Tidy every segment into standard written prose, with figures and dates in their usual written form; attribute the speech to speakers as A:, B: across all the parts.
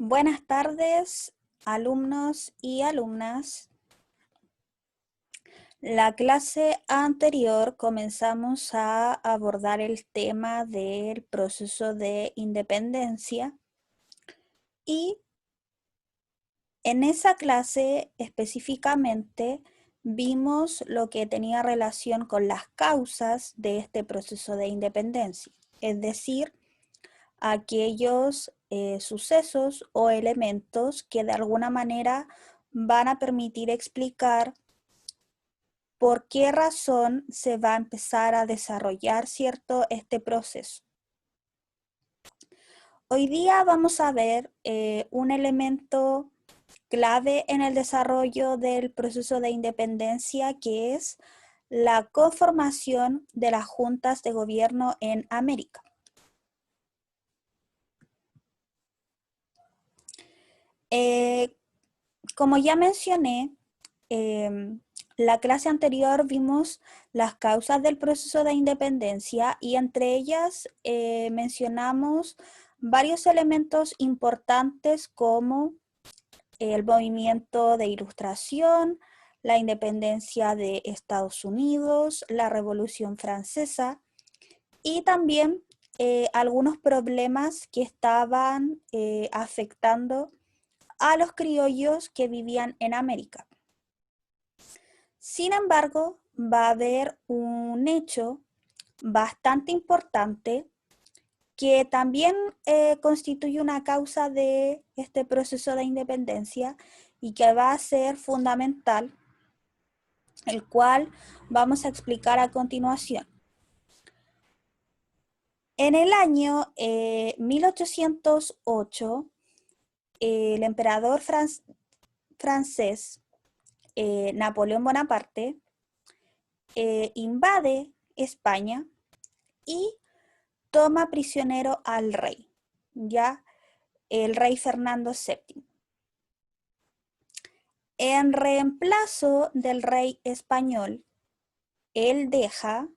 A: Buenas tardes, alumnos y alumnas. La clase anterior comenzamos a abordar el tema del proceso de independencia y en esa clase específicamente vimos lo que tenía relación con las causas de este proceso de independencia, es decir, aquellos sucesos o elementos que de alguna manera van a permitir explicar por qué razón se va a empezar a desarrollar este proceso. Hoy día vamos a ver un elemento clave en el desarrollo del proceso de independencia, que es la conformación de las juntas de gobierno en América. Como ya mencioné, la clase anterior vimos las causas del proceso de independencia y entre ellas mencionamos varios elementos importantes como el movimiento de Ilustración, la independencia de Estados Unidos, la Revolución Francesa y también algunos problemas que estaban afectando a los criollos que vivían en América. Sin embargo, va a haber un hecho bastante importante que también constituye una causa de este proceso de independencia y que va a ser fundamental, el cual vamos a explicar a continuación. En el año 1808, el emperador francés Napoleón Bonaparte invade España y toma prisionero al rey, ya el rey Fernando VII. En reemplazo del rey español, él deja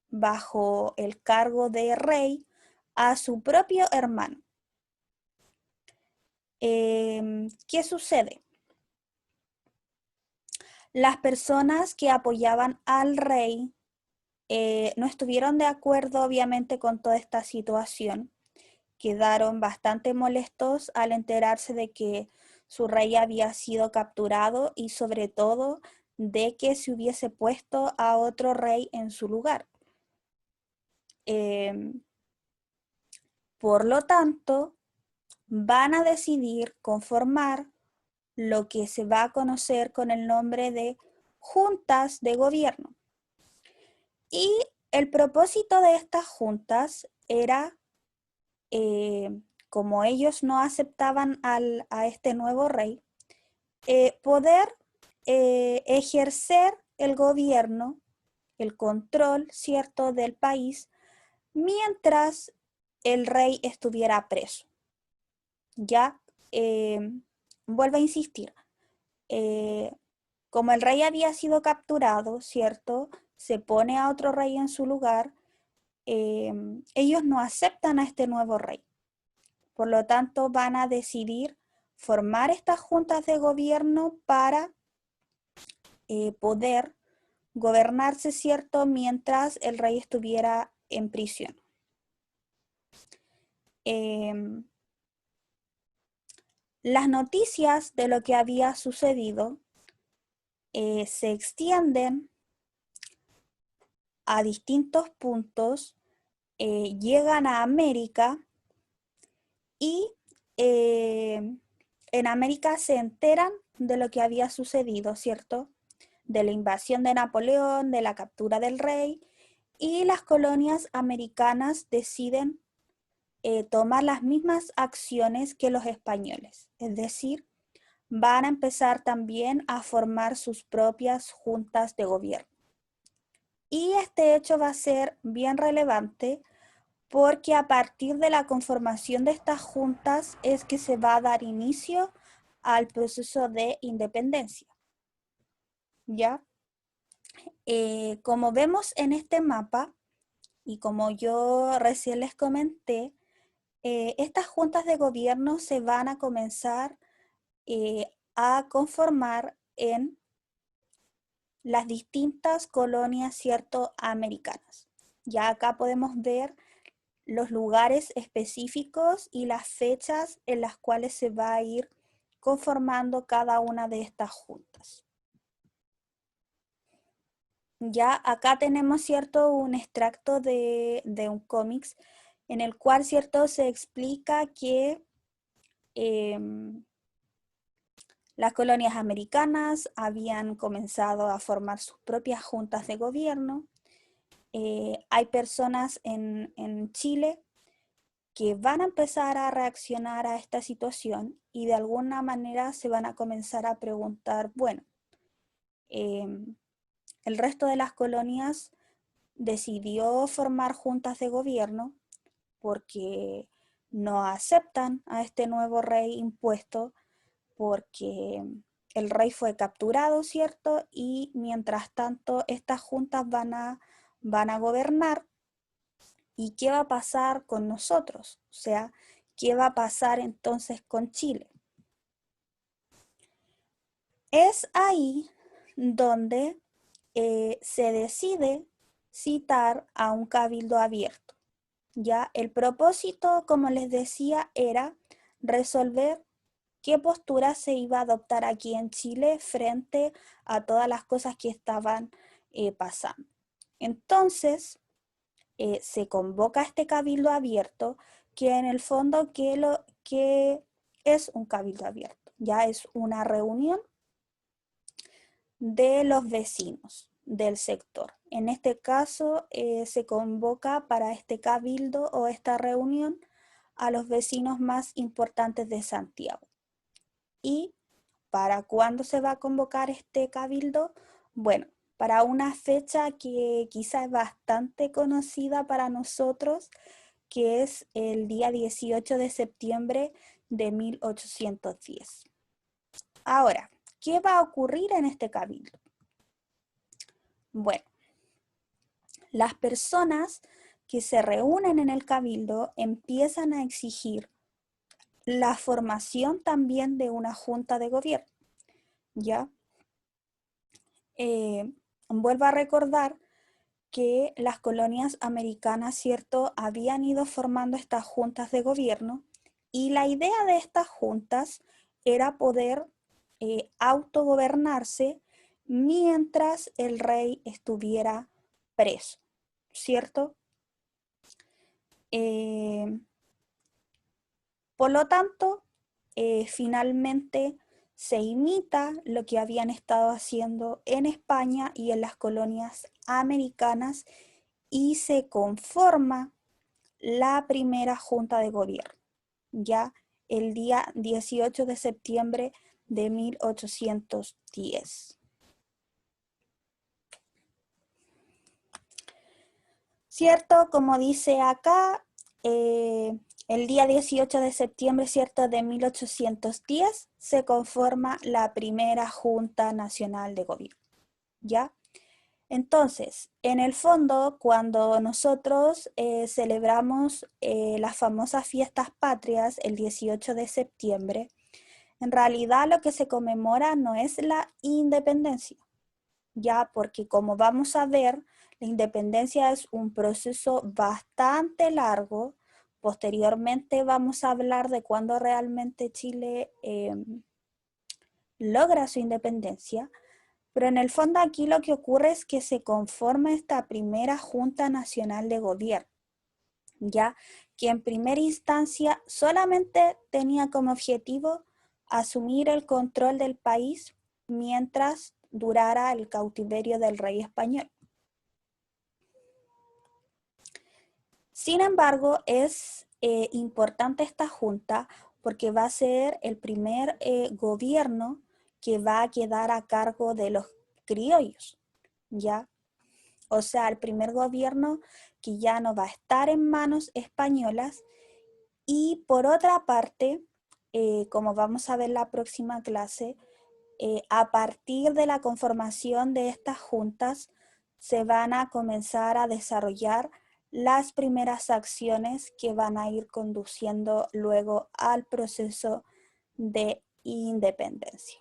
A: bajo el cargo de rey a su propio hermano. ¿Qué sucede? Las personas que apoyaban al rey no estuvieron de acuerdo, obviamente, con toda esta situación. Quedaron bastante molestos al enterarse de que su rey había sido capturado y sobre todo de que se hubiese puesto a otro rey en su lugar. Por lo tanto, van a decidir conformar lo que se va a conocer con el nombre de juntas de gobierno. Y el propósito de estas juntas era, como ellos no aceptaban a este nuevo rey, poder ejercer el gobierno, el control, ¿cierto?, del país, mientras el rey estuviera preso. Ya, vuelvo a insistir, como el rey había sido capturado, ¿cierto?, se pone a otro rey en su lugar, ellos no aceptan a este nuevo rey. Por lo tanto, van a decidir formar estas juntas de gobierno para poder gobernarse, ¿cierto?, mientras el rey estuviera en prisión. Las noticias de lo que había sucedido se extienden a distintos puntos, llegan a América y en América se enteran de lo que había sucedido, ¿cierto?, de la invasión de Napoleón, de la captura del rey, y las colonias americanas deciden tomar las mismas acciones que los españoles, es decir, van a empezar también a formar sus propias juntas de gobierno. Y este hecho va a ser bien relevante porque a partir de la conformación de estas juntas es que se va a dar inicio al proceso de independencia. ¿Ya? Como vemos en este mapa, y como yo recién les comenté, estas juntas de gobierno se van a comenzar a conformar en las distintas colonias, ¿cierto?, americanas. Ya acá podemos ver los lugares específicos y las fechas en las cuales se va a ir conformando cada una de estas juntas. Ya acá tenemos, ¿cierto?, un extracto de un cómics en el cual, ¿cierto?, se explica que las colonias americanas habían comenzado a formar sus propias juntas de gobierno. Hay personas en Chile que van a empezar a reaccionar a esta situación y de alguna manera se van a comenzar a preguntar, bueno, el resto de las colonias decidió formar juntas de gobierno porque no aceptan a este nuevo rey impuesto, porque el rey fue capturado, ¿cierto? Y mientras tanto estas juntas van a gobernar. ¿Y qué va a pasar con nosotros? O sea, ¿qué va a pasar entonces con Chile? Es ahí donde se decide citar a un cabildo abierto. Ya el propósito, como les decía, era resolver qué postura se iba a adoptar aquí en Chile frente a todas las cosas que estaban pasando. Entonces, se convoca a este cabildo abierto, que en el fondo, que es un cabildo abierto? Ya es una reunión de los vecinos del sector. En este caso, se convoca para este cabildo o esta reunión a los vecinos más importantes de Santiago. ¿Y para cuándo se va a convocar este cabildo? Bueno, para una fecha que quizá es bastante conocida para nosotros, que es el día 18 de septiembre de 1810. Ahora, ¿qué va a ocurrir en este cabildo? Bueno, las personas que se reúnen en el cabildo empiezan a exigir la formación también de una junta de gobierno, ¿ya? Vuelvo a recordar que las colonias americanas, ¿cierto?, habían ido formando estas juntas de gobierno y la idea de estas juntas era poder autogobernarse mientras el rey estuviera preso, ¿cierto? Por lo tanto, finalmente se imita lo que habían estado haciendo en España y en las colonias americanas y se conforma la primera junta de gobierno, ya el día 18 de septiembre de 1810. ¿Cierto? Como dice acá, el día 18 de septiembre, ¿cierto?, de 1810 se conforma la primera Junta Nacional de Gobierno, ¿ya? Entonces, en el fondo, cuando nosotros celebramos las famosas fiestas patrias el 18 de septiembre, en realidad lo que se conmemora no es la independencia, ya porque como vamos a ver, la independencia es un proceso bastante largo. Posteriormente vamos a hablar de cuándo realmente Chile logra su independencia, pero en el fondo aquí lo que ocurre es que se conforma esta primera Junta Nacional de Gobierno, ya que en primera instancia solamente tenía como objetivo asumir el control del país mientras durara el cautiverio del rey español. Sin embargo, es importante esta junta porque va a ser el primer gobierno que va a quedar a cargo de los criollos, ¿ya? O sea, el primer gobierno que ya no va a estar en manos españolas. Y por otra parte, como vamos a ver en la próxima clase, a partir de la conformación de estas juntas se van a comenzar a desarrollar las primeras acciones que van a ir conduciendo luego al proceso de independencia.